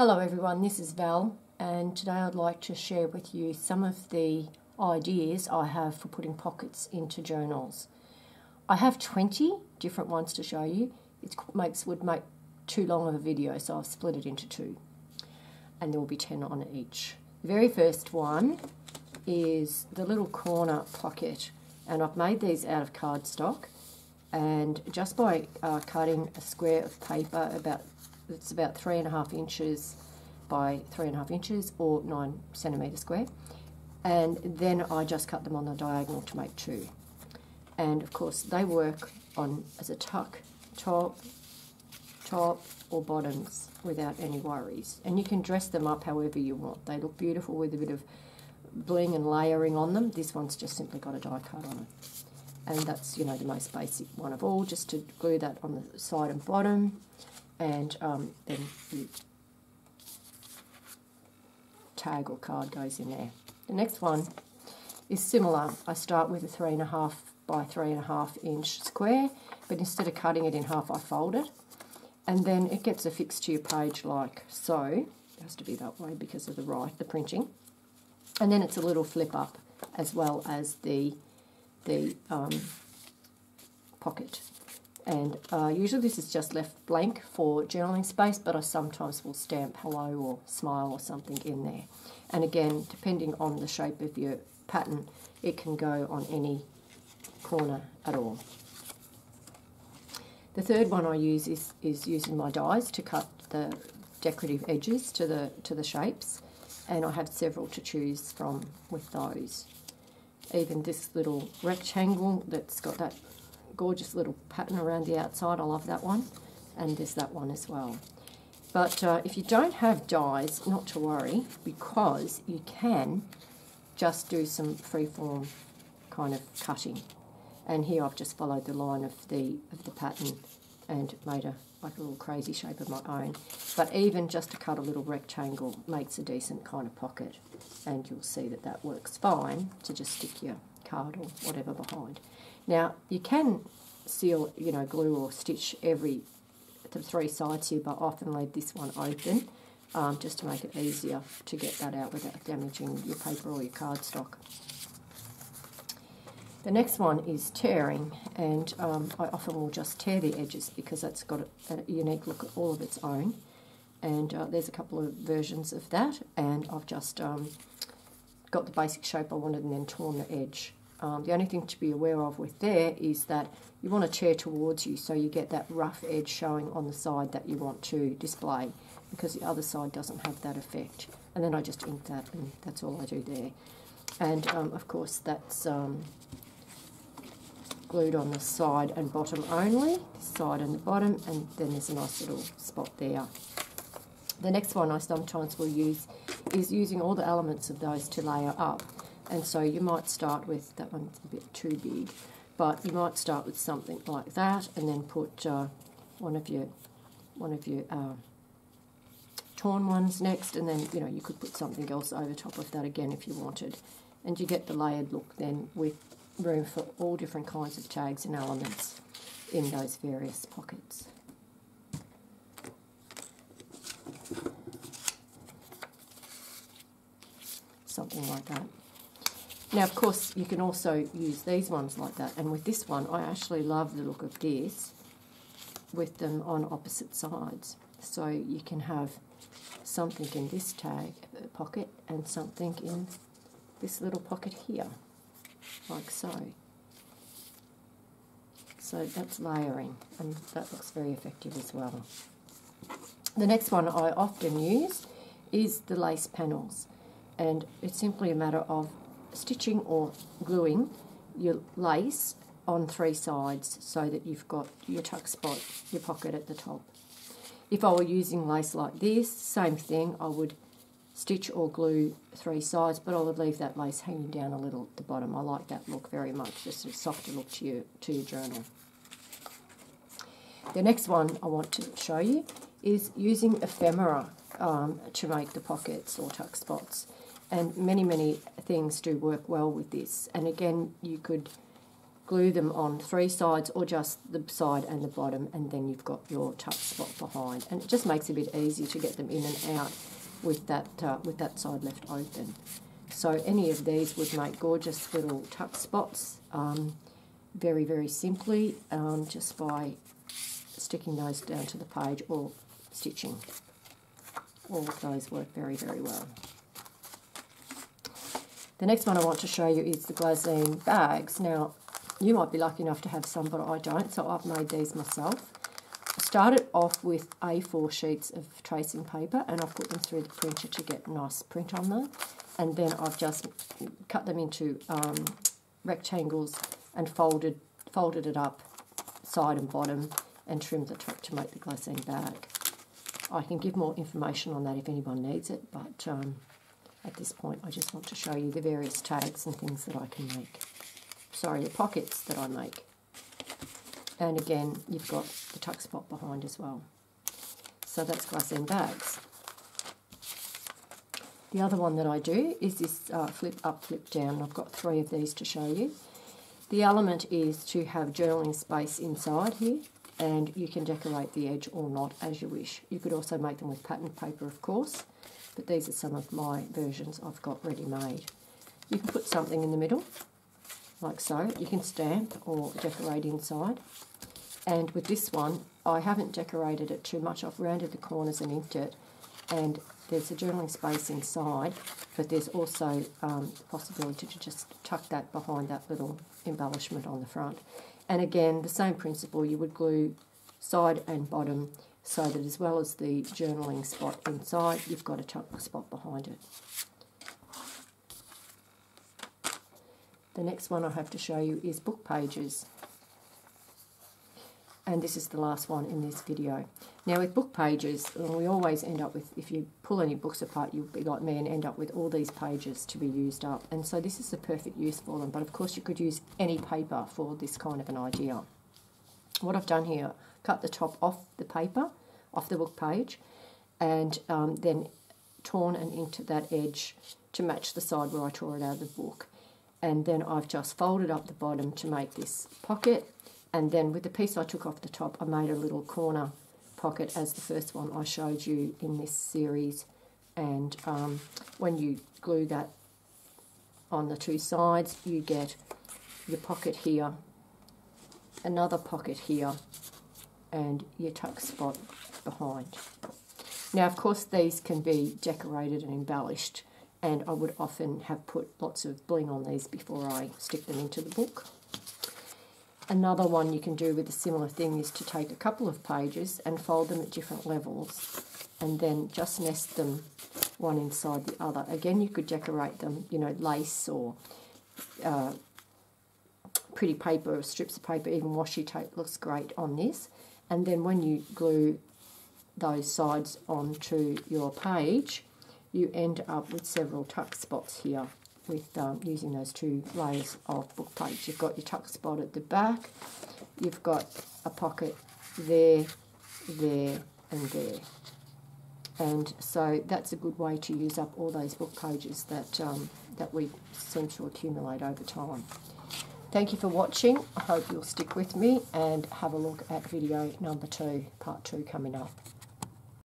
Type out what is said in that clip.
Hello everyone, this is Val, and today I'd like to share with you some of the ideas I have for putting pockets into journals. I have 20 different ones to show you. It would make too long of a video, so I've split it into two, and there will be 10 on each. The very first one is the little corner pocket, and I've made these out of cardstock, and just by cutting a square of paper it's about 3.5 inches by 3.5 inches or 9 centimetre square, and then I just cut them on the diagonal to make two. And of course they work on as a tuck, top or bottoms without any worries, and you can dress them up however you want. They look beautiful with a bit of bling and layering on them. This one's just simply got a die cut on it, and that's, you know, the most basic one of all, just to glue that on the side and bottom, and then the tag or card goes in there. The next one is similar. I start with a 3.5 by 3.5 inch square, but instead of cutting it in half, I fold it, and then it gets affixed to your page like so. It has to be that way because of the printing, and then it's a little flip up as well as the pocket. And usually this is just left blank for journaling space, but I sometimes will stamp hello or smile or something in there. And again, depending on the shape of your pattern, it can go on any corner at all. The third one I use is using my dies to cut the decorative edges to the shapes, and I have several to choose from with those. Even this little rectangle that's got that gorgeous little pattern around the outside, I love that one, and there's that one as well. But if you don't have dies, not to worry, because you can just do some freeform kind of cutting. And here I've just followed the line of the pattern and made like a little crazy shape of my own. But even just to cut a little rectangle makes a decent kind of pocket, and you'll see that that works fine to just stick your card or whatever behind. Now you can seal, glue or stitch the three sides here, but often leave this one open just to make it easier to get that out without damaging your paper or your cardstock. The next one is tearing, and I often will just tear the edges because that's got a unique look all of its own. And there's a couple of versions of that, and I've just got the basic shape I wanted and then torn the edge. The only thing to be aware of with there is that you want to tear towards you so you get that rough edge showing on the side that you want to display, because the other side doesn't have that effect. And then I just ink that, and that's all I do there. And of course that's glued on the side and bottom only, this side and the bottom, and then there's a nice little spot there. The next one I sometimes will use is using all the elements of those to layer up. And so you might start with, that one's a bit too big, but you might start with something like that, and then put one of your torn ones next, and then you could put something else over top of that again if you wanted, and you get the layered look then with room for all different kinds of tags and elements in those various pockets. Something like that. Now, of course, you can also use these ones like that, and with this one, I actually love the look of this with them on opposite sides. So you can have something in this tag pocket and something in this little pocket here, like so. So that's layering, and that looks very effective as well. The next one I often use is the lace panels, and it's simply a matter of stitching or gluing your lace on three sides so that you've got your tuck spot, your pocket at the top. If I were using lace like this, same thing, I would stitch or glue three sides, but I would leave that lace hanging down a little at the bottom. I like that look very much, just a softer look to your journal. The next one I want to show you is using ephemera to make the pockets or tuck spots. And many things do work well with this. And again, you could glue them on 3 sides or just the side and the bottom, and then you've got your tuck spot behind. And it just makes it a bit easier to get them in and out with that side left open. So any of these would make gorgeous little tuck spots very, very simply, just by sticking those down to the page or stitching. All of those work very, very well. The next one I want to show you is the glassine bags. Now, you might be lucky enough to have some, but I don't, so I've made these myself. I started off with A4 sheets of tracing paper, and I've put them through the printer to get a nice print on them. And then I've just cut them into rectangles and folded it up side and bottom and trimmed the top to make the glassine bag. I can give more information on that if anyone needs it, but at this point I just want to show you the various tags and things that I can make. Sorry, the pockets that I make. And again, you've got the tuck spot behind as well. So that's glassine bags. The other one that I do is this flip up, flip down. I've got 3 of these to show you. The element is to have journaling space inside here, and you can decorate the edge or not as you wish. You could also make them with patterned paper, of course, but these are some of my versions I've got ready made. You can put something in the middle, like so. You can stamp or decorate inside. And with this one, I haven't decorated it too much. I've rounded the corners and inked it, and there's a journaling space inside, but there's also the possibility to just tuck that behind that little embellishment on the front. And again, the same principle, you would glue side and bottom so that as well as the journaling spot inside, you've got a tuck spot behind it. The next one I have to show you is book pages. And this is the last one in this video. Now with book pages, we always end up with, if you pull any books apart, you'll be like me and end up with all these pages to be used up. And so this is the perfect use for them, but of course you could use any paper for this kind of an idea. What I've done here, cut the top off the paper, off the book page, and then torn and inked that edge to match the side where I tore it out of the book. And then I've just folded up the bottom to make this pocket. And then with the piece I took off the top, I made a little corner pocket as the first one I showed you in this series. And when you glue that on the 2 sides, you get your pocket here, another pocket here, and your tuck spot behind. Now, of course, these can be decorated and embellished, and I would often have put lots of bling on these before I stick them into the book. Another one you can do with a similar thing is to take a couple of pages and fold them at different levels and then just nest them one inside the other. Again, you could decorate them, you know, lace or pretty paper or strips of paper, even washi tape looks great on this. And then when you glue those sides onto your page, you end up with several tuck spots here with using those 2 layers of book page. You've got your tuck spot at the back, you've got a pocket there, there and there. And so that's a good way to use up all those book pages that, that we seem to accumulate over time. Thank you for watching. I hope you'll stick with me and have a look at video number 2, part 2 coming up.